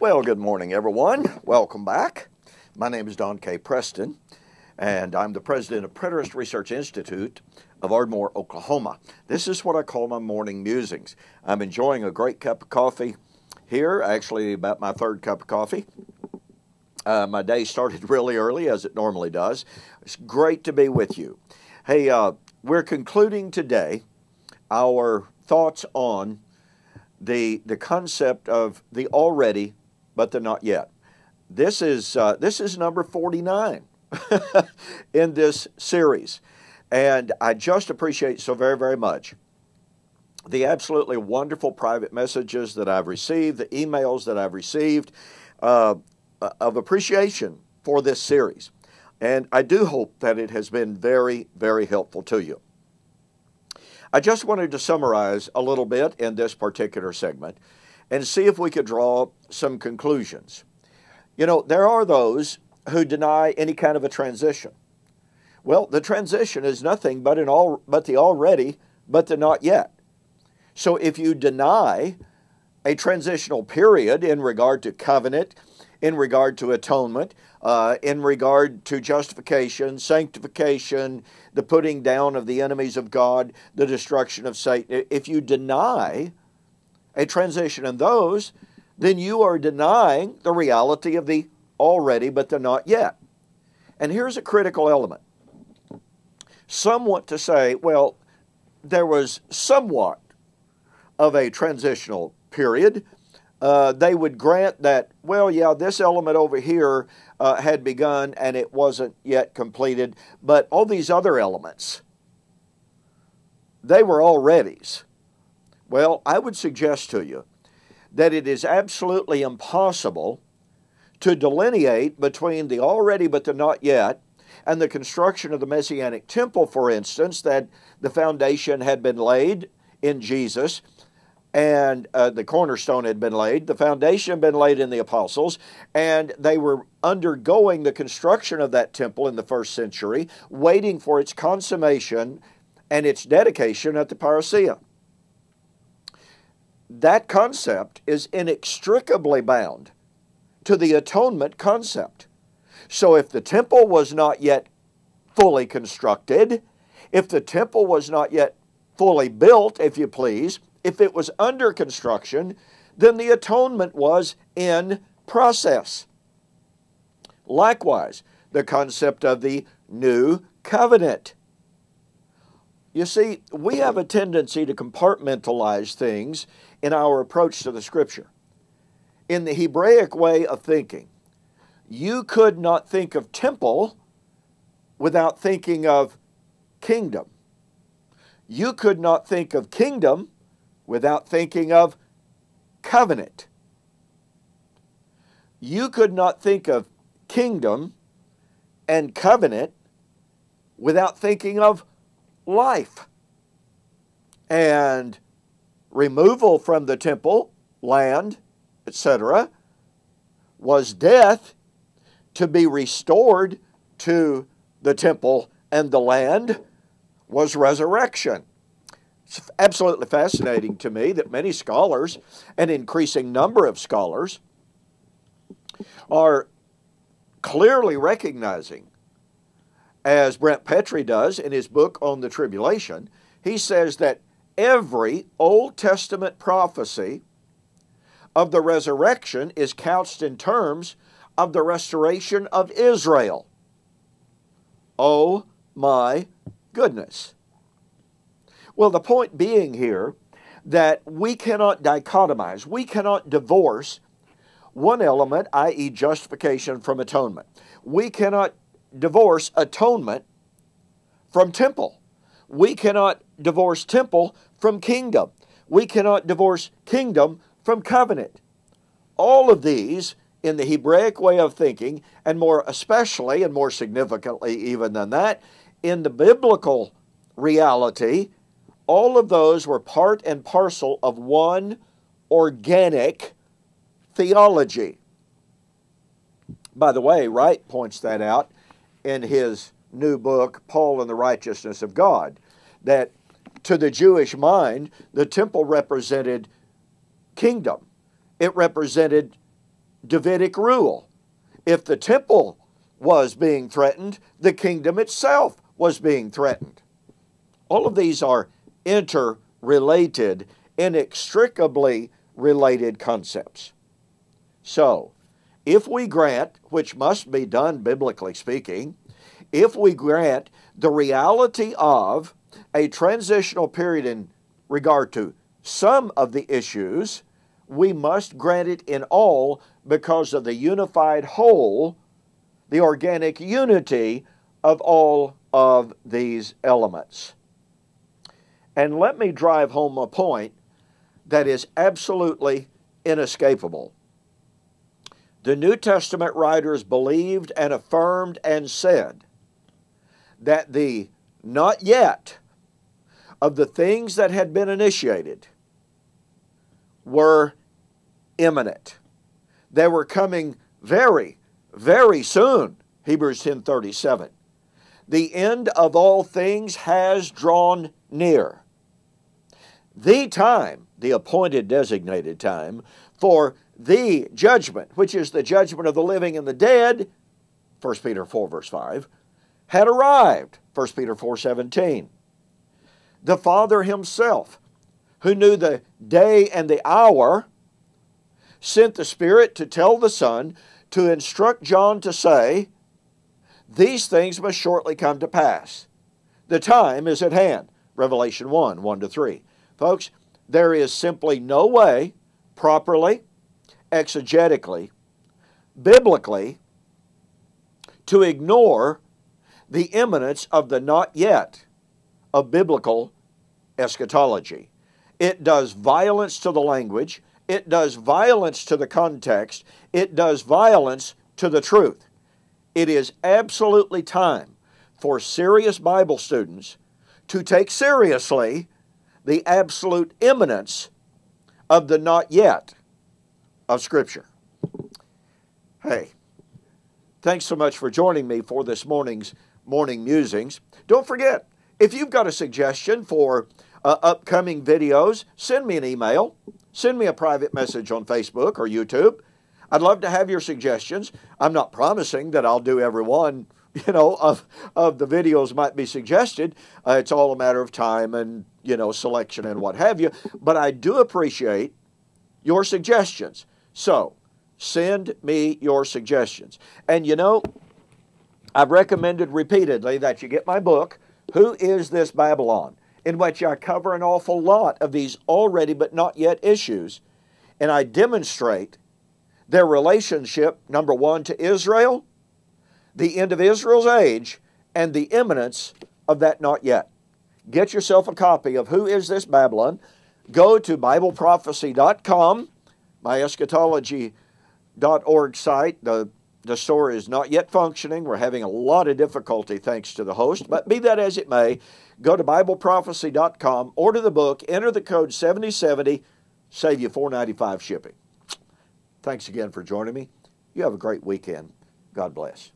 Well, good morning, everyone. Welcome back. My name is Don K. Preston, and I'm the president of Preterist Research Institute of Ardmore, Oklahoma. This is what I call my morning musings. I'm enjoying a great cup of coffee here, actually about my third cup of coffee. My day started really early, as it normally does. It's great to be with you. Hey, we're concluding today our thoughts on the concept of the already but the not yet. This is number 49 in this series, and I just appreciate so very, very much the absolutely wonderful private messages that I've received, the emails that I've received of appreciation for this series, and I do hope that it has been very, very helpful to you. I just wanted to summarize a little bit in this particular segment and see if we could draw some conclusions. You know, there are those who deny any kind of a transition. Well, the transition is nothing but the already, but the not yet. So if you deny a transitional period in regard to covenant, in regard to atonement, in regard to justification, sanctification, the putting down of the enemies of God, the destruction of Satan, if you deny a transition in those, then you are denying the reality of the already but the not yet. And here's a critical element. Some want to say, well, there was somewhat of a transitional period. They would grant that, well, yeah, this element over here had begun and it wasn't yet completed, but all these other elements, they were alreadys. Well, I would suggest to you that it is absolutely impossible to delineate between the already but the not yet and the construction of the Messianic temple, for instance, that the foundation had been laid in Jesus, and the cornerstone had been laid, the foundation had been laid in the apostles, and they were undergoing the construction of that temple in the first century, waiting for its consummation and its dedication at the parousia. That concept is inextricably bound to the atonement concept. So if the temple was not yet fully constructed, if the temple was not yet fully built, if you please, if it was under construction, then the atonement was in process. Likewise, the concept of the new covenant. You see, we have a tendency to compartmentalize things in our approach to the Scripture. In the Hebraic way of thinking, you could not think of temple without thinking of kingdom. You could not think of kingdom without thinking of covenant. You could not think of kingdom and covenant without thinking of life. And removal from the temple, land, etc., was death. To be restored to the temple and the land was resurrection. It's absolutely fascinating to me that many scholars, an increasing number of scholars, are clearly recognizing, as Brent Petrie does in his book on the tribulation, he says that every Old Testament prophecy of the resurrection is couched in terms of the restoration of Israel. Oh my goodness. Well, the point being here that we cannot dichotomize, we cannot divorce one element, i.e. justification, from atonement. We cannot divorce atonement from temple. We cannot divorce temple from kingdom. We cannot divorce kingdom from covenant. All of these, in the Hebraic way of thinking, and more especially and more significantly even than that, in the biblical reality, all of those were part and parcel of one organic theology. By the way, Wright points that out in his new book, Paul and the Righteousness of God, that to the Jewish mind, the temple represented kingdom. It represented Davidic rule. If the temple was being threatened, the kingdom itself was being threatened. All of these are interrelated, inextricably related concepts. So, if we grant, which must be done biblically speaking, if we grant the reality of a transitional period in regard to some of the issues, we must grant it in all because of the unified whole, the organic unity of all of these elements. And let me drive home a point that is absolutely inescapable. The New Testament writers believed and affirmed and said that the not yet of the things that had been initiated were imminent. They were coming very, very soon. Hebrews 10:37. The end of all things has drawn near. The time, the appointed designated time, for the judgment, which is the judgment of the living and the dead, 1 Peter 4 verse 5, had arrived, 1 Peter 4:17. The Father himself, who knew the day and the hour, sent the Spirit to tell the Son, to instruct John to say, these things must shortly come to pass. The time is at hand. Revelation 1, 1-3. Folks, there is simply no way, properly, exegetically, biblically, to ignore the imminence of the not yet of biblical eschatology. It does violence to the language. It does violence to the context. It does violence to the truth. It is absolutely time for serious Bible students to take seriously the absolute imminence of the not yet of Scripture. Hey, thanks so much for joining me for this morning's morning musings. Don't forget, if you've got a suggestion for upcoming videos, send me an email. Send me a private message on Facebook or YouTube. I'd love to have your suggestions. I'm not promising that I'll do every one, of the videos might be suggested. It's all a matter of time and, selection and what have you. But I do appreciate your suggestions. So, send me your suggestions. And I've recommended repeatedly that you get my book, Who is This Babylon?, in which I cover an awful lot of these already but not yet issues. And I demonstrate their relationship, number one, to Israel, the end of Israel's age, and the imminence of that not yet. Get yourself a copy of Who is This Babylon? Go to BibleProphecy.com, my eschatology.org site. The store is not yet functioning. We're having a lot of difficulty thanks to the host, but be that as it may, go to BibleProphecy.com, order the book, enter the code 7070, save you $4.95 shipping. Thanks again for joining me. You have a great weekend. God bless.